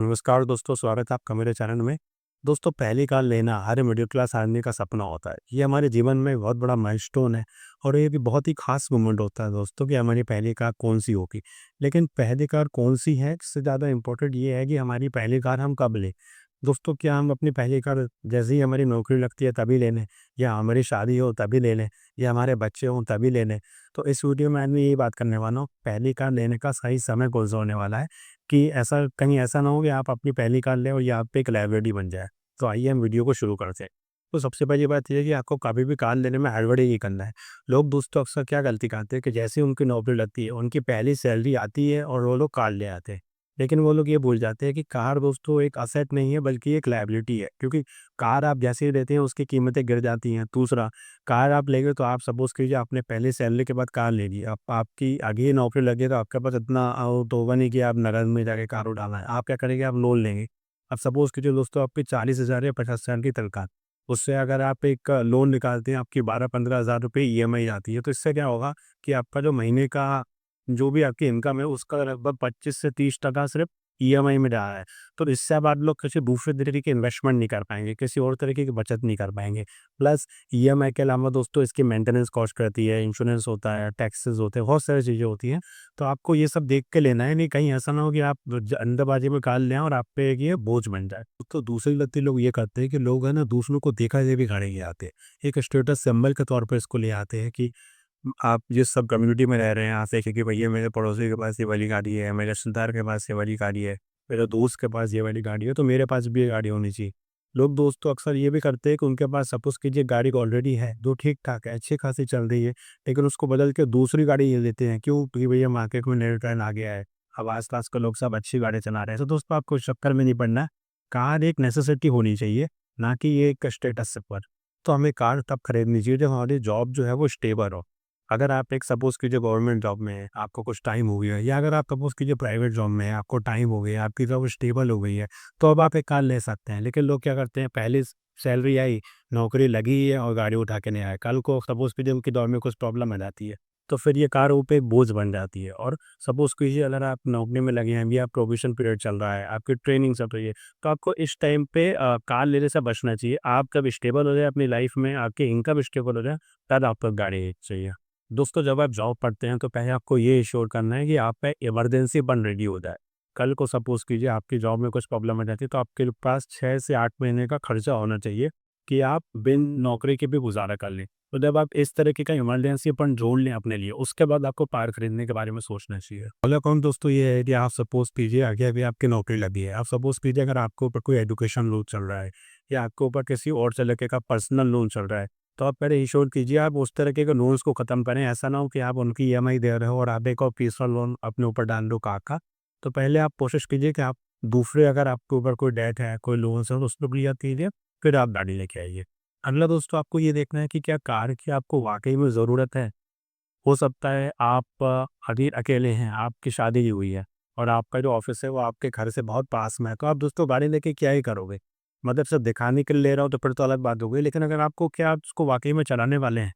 नमस्कार दोस्तों, स्वागत है आपका मेरे चैनल में। दोस्तों, पहली कार लेना हर मिडिल क्लास आदमी का सपना होता है। ये हमारे जीवन में बहुत बड़ा माइलस्टोन है और ये भी बहुत ही खास मोमेंट होता है दोस्तों कि हमारी पहली कार कौन-सी होगी। लेकिन पहली कार कौन-सी है, इससे ज़्यादा इम्पोर्टेंट ये है कि हमारी पहली कार हम कब लें। दोस्तों, क्या हम अपनी पहली कार जैसे ही हमारी नौकरी लगती है तभी ले लें, या हमारी शादी हो तभी ले लें, या हमारे बच्चे हों तभी ले लें। तो इस वीडियो में आज मैं यही बात करने वाला हूँ, पहली कार लेने का सही समय कौन-सा होने वाला है। कि ऐसा कहीं ऐसा ना हो कि आप अपनी पहली कार लें और ये आप पे एक लायबिलिटी बन जाए। तो आइए हम वीडियो को शुरू करते हैं। तो सबसे पहली बात ये है कि आपको कभी भी कार लेने में हड़बड़ी नहीं करना है। लोग दोस्तों अक्सर क्या गलती करते हैं कि जैसे ही उनकी नौकरी लगती है, उनकी पहली सैलरी आती है और वो लोग कार ले आते हैं। लेकिन वो लोग ये भूल जाते हैं कि कार दोस्तों एक एसेट नहीं है बल्कि एक लायबिलिटी है, क्योंकि कार आप जैसे ही लेते हैं उसकी कीमतें गिर जाती हैं। दूसरा, कार आप लेंगे तो आप सपोज़ कीजिए आपने पहली सैलरी के बाद कार ले ली। अब आपकी आगे ही नौकरी लगी तो आपके पास इतना वो तो होगा नहीं कि आप नकद में जाके कार उठाना है। आप क्या करेंगे, आप लोन लेंगे। अब सपोज़ कीजिए दोस्तों आपकी 40,000 या 50,000 की तनख्वाह, उससे अगर आप एक लोन निकालते हैं, आपकी 12-15 हज़ार रुपए ईएमआई आती है, तो इससे क्या होगा कि आपका जो महीने का जो भी आपकी इनकम है उसका लगभग 25 से 30% सिर्फ़ ईएमआई में जा रहा है। तो इससे अब आप लोग किसी दूसरे तरीके की इन्वेस्टमेंट नहीं कर पाएँगे, किसी और तरीके की बचत नहीं कर पाएँगे। प्लस ईएमआई के अलावा दोस्तों इसकी मेंटेनेंस कॉस्ट रहती है, इंश्योरेंस होता है, टैक्सेस होते हैं, बहुत सारी चीज़ें होती हैं। तो आपको ये सब देख के लेना है, नहीं कहीं ऐसा ना हो कि आप जल्दबाजी में कार लें और आप पे एक ये बोझ बन जाए। तो दूसरी गलती लोग ये करते हैं कि लोग है ना दूसरों को देखा-देखी गाड़ी ले आते हैं। एक स्टेटस सिंबल के तौर पे इसको ले आते हैं कि आप जिस सब कम्युनिटी में रह रहे हैं, आप देखें कि भैया मेरे पड़ोसी के पास ये वाली गाड़ी है, मेरे रिश्तेदार के पास ये वाली गाड़ी है, मेरे दोस्त के पास ये वाली गाड़ी है, तो मेरे पास भी ये गाड़ी होनी चाहिए। लोग दोस्तों अक्सर ये भी करते हैं कि उनके पास सपोज़ कीजिए गाड़ी ऑलरेडी है, जो ठीक-ठाक है, अच्छी खासी चल रही है, लेकिन उसको बदल के दूसरी गाड़ी ले लेते हैं। क्यों? क्योंकि भैया मार्केट में नया ट्रेंड आ गया है, अब आस-पास के लोग सब अच्छी गाड़ी चला रहे हैं। तो दोस्तों आपको इस चक्कर में नहीं पड़ना है। कार एक नेसेसिटी होनी चाहिए, ना कि ये एक स्टेटस सिंबल। तो हमें कार तब खरीदनी चाहिए जब हमारी जॉब जो है वो स्टेबल हो। अगर आप एक सपोज़ कीजिए गवर्नमेंट जॉब में हैं, आपको कुछ टाइम हो गया है, या अगर आप सपोज़ कीजिए प्राइवेट जॉब में हैं, आपको टाइम हो गया है, आपकी जॉब स्टेबल हो गई है, तो अब आप एक कार ले सकते हैं। लेकिन लोग क्या करते हैं, पहली सैलरी आई, नौकरी लगी है और गाड़ी उठा के नहीं आए। कल को सपोज़ कीजिए उनकी जॉब में कुछ प्रॉब्लम आ जाती है, तो फिर ये कार वो पे एक बोझ बन जाती है। और सपोज़ कीजिए अगर आप नौकरी में लगे हैं, अभी आप प्रोबेशन पीरियड चल रहा है, आपकी ट्रेनिंग चल रही है, तो आपको इस टाइम पे कार लेने से बचना चाहिए। आप जब स्टेबल हो जाए अपनी लाइफ़ में, आपकी इनकम स्टेबल हो जाए, तब आपको गाड़ी चाहिए। दोस्तों, जब आप जॉब करते हैं तो पहले आपको ये एश्योर करना है कि आप पे इमरजेंसी फंड रेडी हो जाए। कल को सपोज़ कीजिए आपकी जॉब में कुछ प्रॉब्लम आ जाती है, तो आपके पास 6 से 8 महीने का खर्चा होना चाहिए कि आप बिन नौकरी के भी गुज़ारा कर लें। तो जब आप इस तरीके का इमरजेंसी फंड जोड़ लें अपने लिए, उसके बाद आपको कार खरीदने के बारे में सोचना चाहिए। अगला पॉइंट दोस्तों ये है कि आप सपोज़ कीजिए आगे अभी आपकी नौकरी लगी है। आप सपोज़ कीजिए अगर आपके ऊपर कोई एजुकेशन लोन चल रहा है, या आपके ऊपर किसी और तरीके का पर्सनल लोन चल रहा है, तो आप पहले इंश्योर कीजिए आप उस तरीके के लोन्स को ख़त्म करें। ऐसा ना हो कि आप उनकी ईएमआई दे रहे हो और आप एक और तीसरा लोन अपने ऊपर डाल दो कार का। तो पहले आप कोशिश कीजिए कि आप दूसरे अगर आपके ऊपर कोई डेट है, कोई लोन्स है, तो उसको क्लियर कीजिए, फिर आप गाड़ी लेके आइए। अगला दोस्तों आपको ये देखना है कि क्या कार की आपको वाक़ई में ज़रूरत है? हो सकता है आप अभी अकेले हैं, आपकी शादी नहीं हुई है और आपका जो ऑफ़िस है वो आपके घर से बहुत पास में है, तो आप दोस्तों गाड़ी लेके क्या ही करोगे? मतलब सिर्फ़ दिखाने के लिए ले रहा हो तो फिर तो अलग बात हो गई, लेकिन अगर आपको क्या आप उसको वाक़ई में चलाने वाले हैं,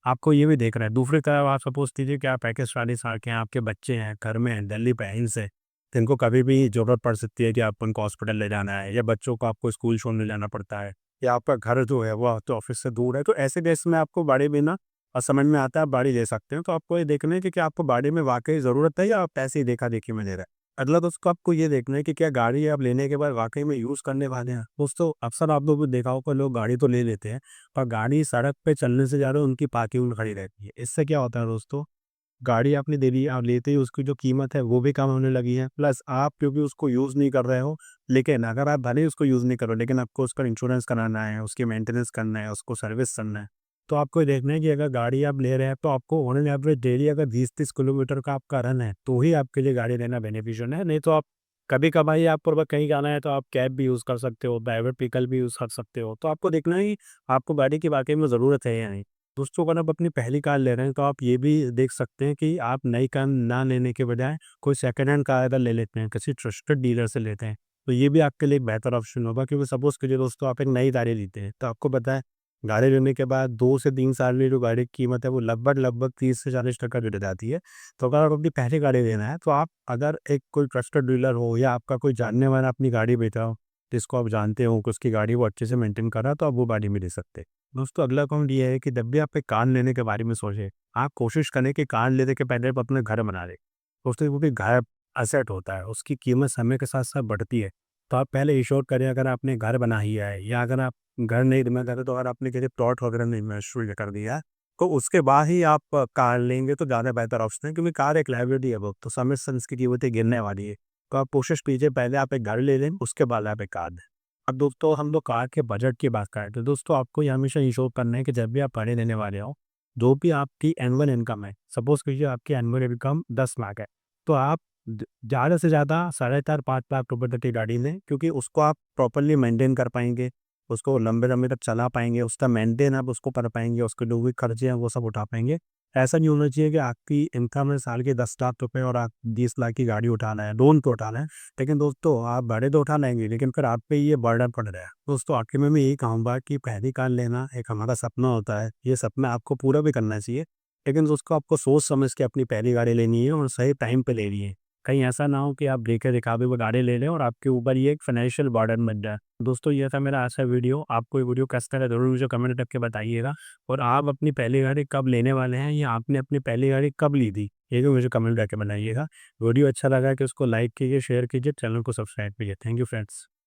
आपको ये भी देखना है। दूसरी तरफ आप सपोज़ कीजिए कि आप पैकेज शादी के हैं, आपके बच्चे हैं, घर में हैं, दिल्ली पे हैं, इनसे, जिनको कभी भी ज़रूरत पड़ सकती है कि आपको उनको हॉस्पिटल ले जाना है, या बच्चों को आपको स्कूल छोड़ने जाना पड़ता है, या आपका घर जो है वो आपके ऑफ़िस से दूर है, तो ऐसे केस में आपको गाड़ी बिना समझ में आता है आप गाड़ी ले सकते हो। तो आपको ये देखना है कि क्या आपको गाड़ी में वाक़ई ज़रूरत है, या आप ऐसे ही देखा-देखी में ले रहे हैं। अगला दोस्तों आपको ये देखना है कि क्या गाड़ी आप लेने के बाद वाक़ई में यूज़ करने वाले हैं। दोस्तों अक्सर आप लोगों ने देखा होगा लोग गाड़ी तो ले लेते हैं, पर गाड़ी सड़क पे चलने से ज़्यादा उनकी पार्किंग में खड़ी रहती है। इससे क्या होता है दोस्तों, गाड़ी आपने ले ली, आप लेते ही उसकी जो कीमत है वो भी कम होने लगी है। प्लस आप क्योंकि उसको यूज़ नहीं कर रहे हो, लेकिन अगर आप भले ही उसको यूज़ नहीं करो, लेकिन आपको उसका इंश्योरेंस कराना है, उसकी मेंटेनेंस करना है, उसको सर्विस करना है, तो आपको ये देखना है कि अगर गाड़ी आप ले रहे हैं तो आपको ऑन एन एवरेज डेली अगर 20-30 किलोमीटर का आपका रन है, तो ही आपके लिए गाड़ी लेना बेनिफिशियल है। नहीं तो आप कभी-कभार आपको अगर कहीं जाना है तो आप कैब भी यूज़ कर सकते हो, प्राइवेट व्हीकल भी यूज़ कर सकते हो। तो आपको देखना है कि आपको गाड़ी की वाक़ई में ज़रूरत है या नहीं। दोस्तों अगर आप अपनी पहली कार ले रहे हैं तो आप ये भी देख सकते हैं कि आप नई कार ना लेने के बजाय कोई सेकंड हैंड कार अगर ले लेते हैं, किसी ट्रस्टेड डीलर से लेते हैं, तो ये भी आपके लिए एक बेहतर ऑप्शन होगा। क्योंकि सपोज़ कीजिए दोस्तों आप एक नई गाड़ी लेते हैं, तो आपको पता है गाड़ी लेने के बाद 2 से 3 साल में जो गाड़ी की कीमत है वो लगभग 30 से 40% गिर जाती है। तो अगर आप अपनी पहली गाड़ी लेना है तो आप अगर एक कोई ट्रस्टेड डीलर हो या आपका कोई जानने वाला अपनी गाड़ी बेचा हो, जिसको आप जानते हो कि उसकी गाड़ी वो अच्छे से मेंटेन कर रहा है, तो आप वो गाड़ी भी ले सकते हैं। दोस्तों अगला पॉइंट ये है कि जब भी आप एक कार लेने के बारे में सोचें, आप कोशिश करें कि कार लेने के पहले आप अपना घर बना लें। दोस्तों क्योंकि घर एसेट होता है, उसकी कीमत समय के साथ-साथ बढ़ती है। तो आप पहले इंश्योर करें अगर आपने घर बना ही है या अगर आप घर नहीं मैं कहता तो अगर आपने किसी प्लॉट वगैरह में इन्वेस्ट कर दिया है, तो उसके बाद ही आप कार लेंगे तो ज़्यादा बेहतर ऑप्शन है क्योंकि कार एक लायबिलिटी है वो, तो समय से उसकी कीमतें गिरने वाली है। तो आप कोशिश कीजिए पहले आप एक घर ले लें, उसके बाद आप एक कार लें। अब दोस्तों हम लोग कार के बजट की बात करें तो दोस्तों आपको ये हमेशा इंश्योर करना है कि जब भी आप गाड़ी लेने वाले हो, जो भी आपकी एनुअल इनकम है, सपोज़ कीजिए आपकी एनुअल इनकम 10 लाख है, तो आप ज़्यादा से ज़्यादा साढ़े 4-5 लाख रुपए तक की गाड़ी लें क्योंकि उसको आप प्रॉपर्ली मेंटेन कर पाएँगे, उसको लंबे-लंबे तक चला पाएँगे, उसका मेंटेन आप उसको कर पाएँगे, उसके जो भी खर्चे हैं वो सब उठा पाएँगे। ऐसा नहीं होना चाहिए कि आपकी इनकम है साल के 10 लाख रुपए और आप 20 लाख की गाड़ी उठाना है, लोन पे उठाना है। लेकिन दोस्तों आप गाड़ी तो उठा लेंगे लेकिन फिर आप पे ये बर्डन पड़ रहा है। दोस्तों आखिर में मैं यही कहूँगा कि पहली कार लेना एक हमारा सपना होता है, ये सपना आपको पूरा भी करना चाहिए। लेकिन दोस्तों आपको सोच समझ के अपनी पहली गाड़ी लेनी है और सही टाइम पे लेनी है। कहीं ऐसा ना हो कि आप देखा-दिखावे में गाड़ी ले लें और आपके ऊपर ये एक फाइनेंशियल बर्डन बन जाए। दोस्तों ये था मेरा आज का वीडियो। आपको ये वीडियो कैसा लगा ज़रूर मुझे कमेंट करके बताइएगा और आप अपनी पहली गाड़ी कब लेने वाले हैं या आपने अपनी पहली गाड़ी कब ली थी? ये भी मुझे कमेंट करके बताइएगा। वीडियो अच्छा लगा है कि उसको लाइक कीजिए, शेयर कीजिए, चैनल को सब्सक्राइब कीजिए। Thank you friends.